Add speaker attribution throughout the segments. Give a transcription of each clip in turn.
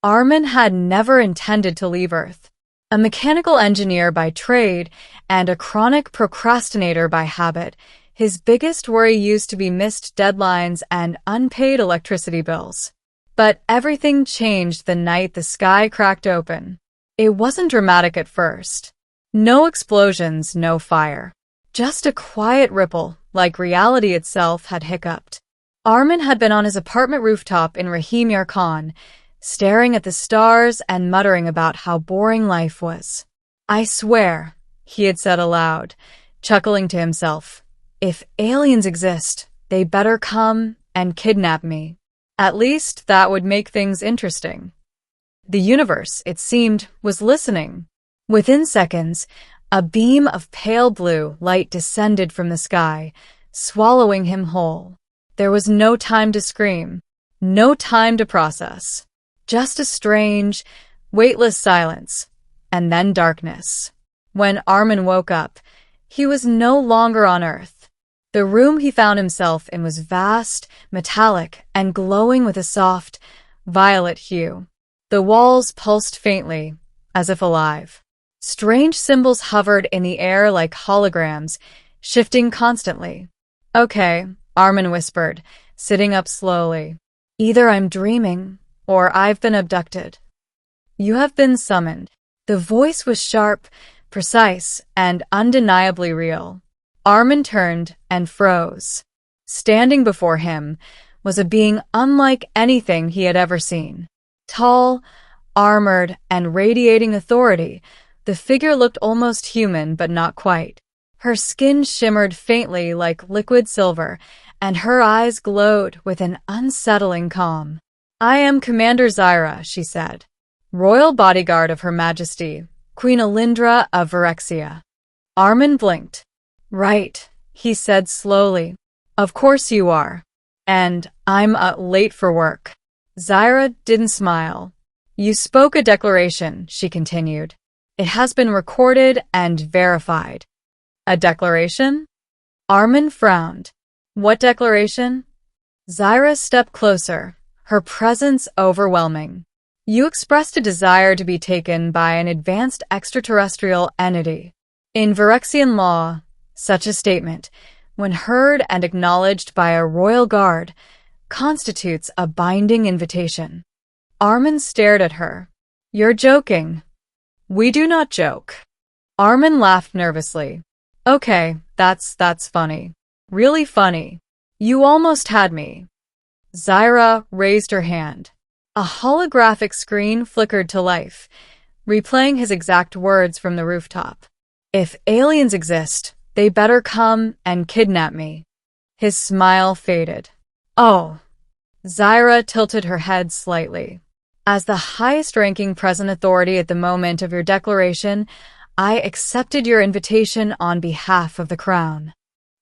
Speaker 1: Armin had never intended to leave Earth. A mechanical engineer by trade and a chronic procrastinator by habit, his biggest worry used to be missed deadlines and unpaid electricity bills. But everything changed the night the sky cracked open. It wasn't dramatic at first. No explosions, no fire. Just a quiet ripple, like reality itself had hiccuped. Armin had been on his apartment rooftop in Rahim Yarkhan, staring at the stars and muttering about how boring life was. "I swear," he had said aloud, chuckling to himself, "if aliens exist, they better come and kidnap me. At least that would make things interesting." The universe, it seemed, was listening. Within seconds, a beam of pale blue light descended from the sky, swallowing him whole. There was no time to scream, no time to process. Just a strange, weightless silence, and then darkness. When Armin woke up, he was no longer on Earth. The room he found himself in was vast, metallic, and glowing with a soft, violet hue. The walls pulsed faintly, as if alive. Strange symbols hovered in the air like holograms, shifting constantly. "Okay," Armin whispered, sitting up slowly. "Either I'm dreaming, or I've been abducted. You have been summoned." The voice was sharp, precise, and undeniably real. Armin turned and froze. Standing before him was a being unlike anything he had ever seen. Tall, armored, and radiating authority, the figure looked almost human, but not quite. Her skin shimmered faintly like liquid silver, and her eyes glowed with an unsettling calm. "I am Commander Zyra," she said, "royal bodyguard of Her Majesty, Queen Alindra of Vyrexia." Armin blinked. "Right," he said slowly. "Of course you are. And I'm late for work." Zyra didn't smile. "You spoke a declaration," she continued. "It has been recorded and verified." "A declaration?" Armin frowned. "What declaration?" Zyra stepped closer, her presence overwhelming. "You expressed a desire to be taken by an advanced extraterrestrial entity. In Vyrexian law, such a statement, when heard and acknowledged by a royal guard, constitutes a binding invitation." Armin stared at her. "You're joking." "We do not joke." Armin laughed nervously. "Okay, that's funny. Really funny. You almost had me." Zyra raised her hand. A holographic screen flickered to life, replaying his exact words from the rooftop. "If aliens exist, they better come and kidnap me." His smile faded. "Oh." Zyra tilted her head slightly. "As the highest-ranking present authority at the moment of your declaration, I accepted your invitation on behalf of the crown."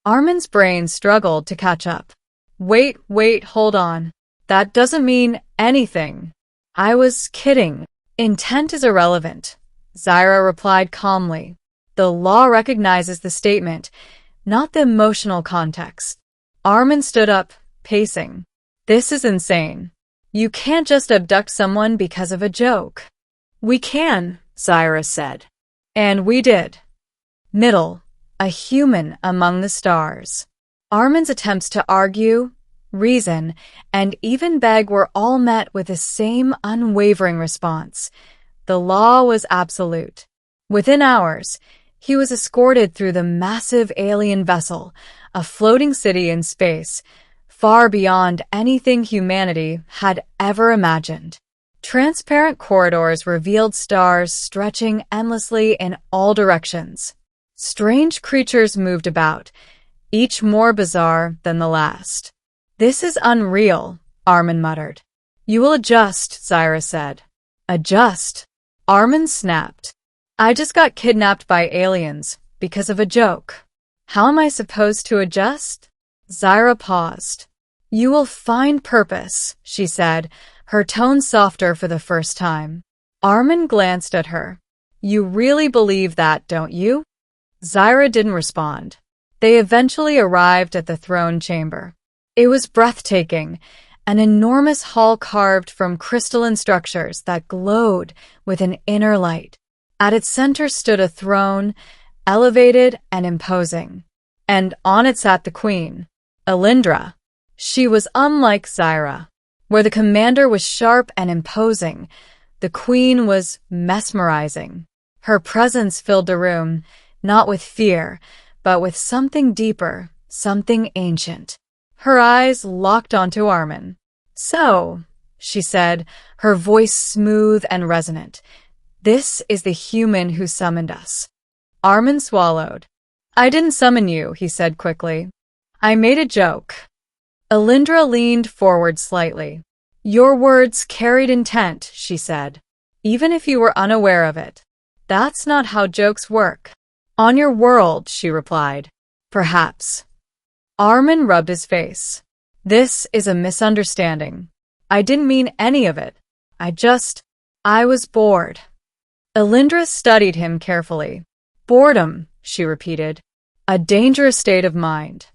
Speaker 1: Armin's brain struggled to catch up. Wait, hold on. That doesn't mean anything." "I was kidding. Intent is irrelevant," Zyra replied calmly. "The law recognizes the statement, not the emotional context." Armin stood up, pacing. "This is insane. You can't just abduct someone because of a joke." "We can," Zyra said. "And we did." Middle, a human among the stars. Armin's attempts to argue, reason, and even beg were all met with the same unwavering response. The law was absolute. Within hours, he was escorted through the massive alien vessel, a floating city in space, far beyond anything humanity had ever imagined. Transparent corridors revealed stars stretching endlessly in all directions. Strange creatures moved about, each more bizarre than the last. "This is unreal," Armin muttered. "You will adjust," Zyra said. "Adjust?" Armin snapped. "I just got kidnapped by aliens because of a joke. How am I supposed to adjust?" Zyra paused. "You will find purpose," she said, her tone softer for the first time. Armin glanced at her. "You really believe that, don't you?" Zyra didn't respond. They eventually arrived at the throne chamber. It was breathtaking, an enormous hall carved from crystalline structures that glowed with an inner light. At its center stood a throne, elevated and imposing, and on it sat the queen, Alindra. She was unlike Zyra, where the commander was sharp and imposing. The queen was mesmerizing. Her presence filled the room, not with fear, but with something deeper, something ancient. Her eyes locked onto Armin. "So," she said, her voice smooth and resonant, "this is the human who summoned us." Armin swallowed. "I didn't summon you," he said quickly. "I made a joke." Alindra leaned forward slightly. "Your words carried intent," she said, "even if you were unaware of it. That's not how jokes work." "On your world," she replied. "Perhaps." Armin rubbed his face. "This is a misunderstanding. I didn't mean any of it. I was bored." Alindra studied him carefully. "Boredom," she repeated. "A dangerous state of mind."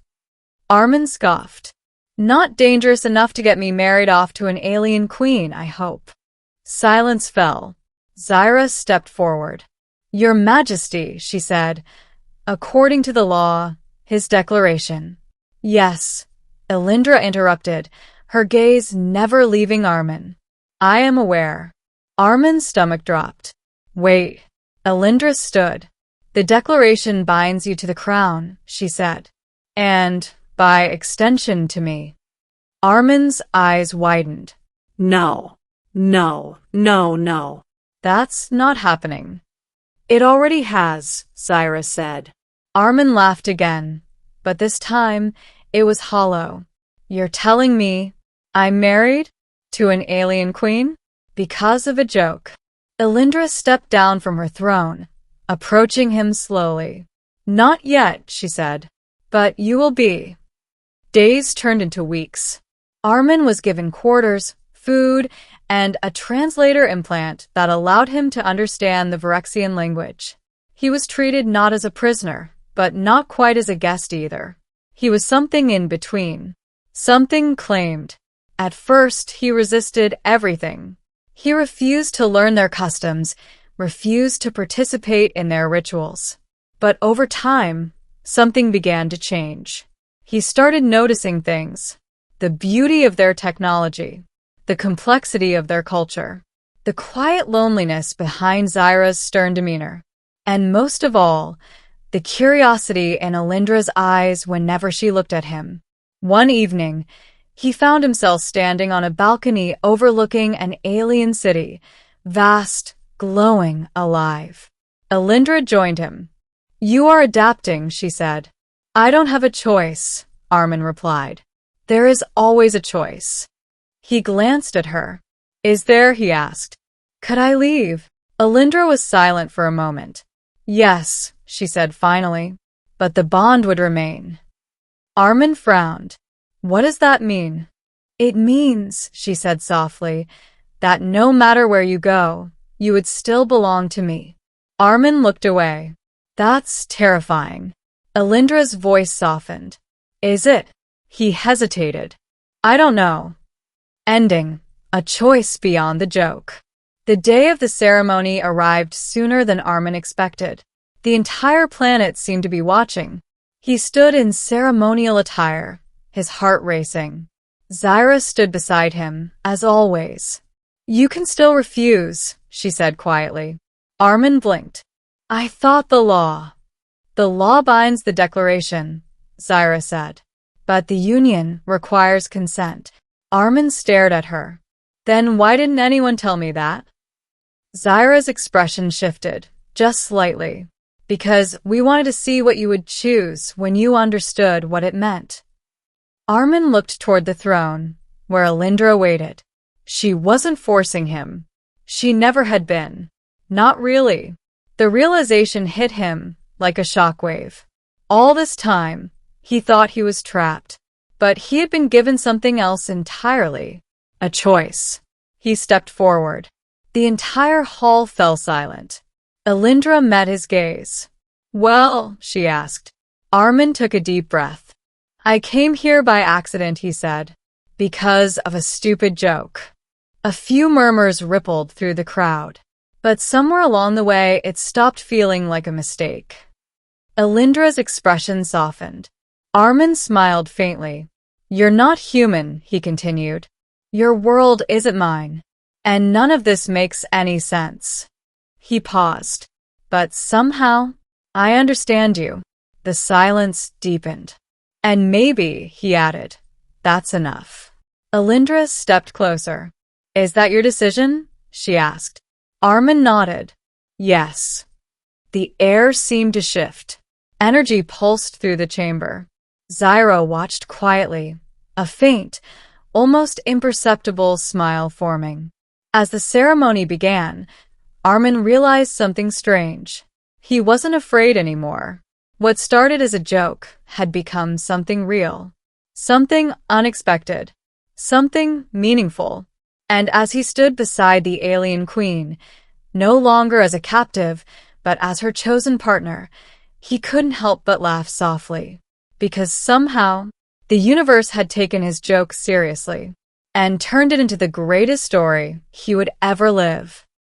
Speaker 1: Armin scoffed. "Not dangerous enough to get me married off to an alien queen, I hope." Silence fell. Zyra stepped forward. "Your Majesty," she said, "according to the law, his declaration." "Yes," Alindra interrupted, her gaze never leaving Armin. "I am aware." Armin's stomach dropped. "Wait." Alindra stood. "The declaration binds you to the crown," she said. "And, by extension, to me." Armin's eyes widened. "No, no, no, no. That's not happening." "It already has," Zyra said. Armin laughed again, but this time it was hollow. "You're telling me I'm married to an alien queen? Because of a joke." Alindra stepped down from her throne, approaching him slowly. "Not yet," she said, "but you will be." Days turned into weeks. Armin was given quarters, food, and a translator implant that allowed him to understand the Phyrexian language. He was treated not as a prisoner, but not quite as a guest either. He was something in between. Something claimed. At first, he resisted everything. He refused to learn their customs, refused to participate in their rituals. But over time, something began to change. He started noticing things. The beauty of their technology, the complexity of their culture, the quiet loneliness behind Zyra's stern demeanor, and most of all, the curiosity in Alindra's eyes whenever she looked at him. One evening, he found himself standing on a balcony overlooking an alien city, vast, glowing, alive. Alindra joined him. "You are adapting," she said. "I don't have a choice," Armin replied. "There is always a choice." He glanced at her. "Is there?" he asked. "Could I leave?" Alindra was silent for a moment. "Yes," she said finally, "but the bond would remain." Armin frowned. "What does that mean?" "It means," she said softly, "that no matter where you go, you would still belong to me." Armin looked away. "That's terrifying." Alindra's voice softened. "Is it?" He hesitated. "I don't know." Ending. A choice beyond the joke. The day of the ceremony arrived sooner than Armin expected. The entire planet seemed to be watching. He stood in ceremonial attire, his heart racing. Zyra stood beside him, as always. "You can still refuse," she said quietly. Armin blinked. "I thought the law." "The law binds the declaration," Zyra said. "But the union requires consent." Armin stared at her. "Then why didn't anyone tell me that?" Zyra's expression shifted, just slightly. "Because we wanted to see what you would choose when you understood what it meant." Armin looked toward the throne, where Alindra waited. She wasn't forcing him. She never had been. Not really. The realization hit him like a shockwave. All this time, he thought he was trapped. But he had been given something else entirely. A choice. He stepped forward. The entire hall fell silent. Alindra met his gaze. "Well," she asked. Armin took a deep breath. "I came here by accident," he said. because of a stupid joke. A few murmurs rippled through the crowd, but somewhere along the way it stopped feeling like a mistake. Elindra's expression softened. Armin smiled faintly. "You're not human," he continued. "Your world isn't mine, and none of this makes any sense." He paused. "But somehow, I understand you." The silence deepened. "And maybe," he added, "that's enough." Elindra stepped closer. "Is that your decision?" she asked. Armin nodded. "Yes." The air seemed to shift. Energy pulsed through the chamber. Zyro watched quietly, a faint, almost imperceptible smile forming. As the ceremony began, Armin realized something strange. He wasn't afraid anymore. What started as a joke had become something real, something unexpected, something meaningful. And as he stood beside the alien queen, no longer as a captive, but as her chosen partner, he couldn't help but laugh softly, because somehow the universe had taken his joke seriously and turned it into the greatest story he would ever live.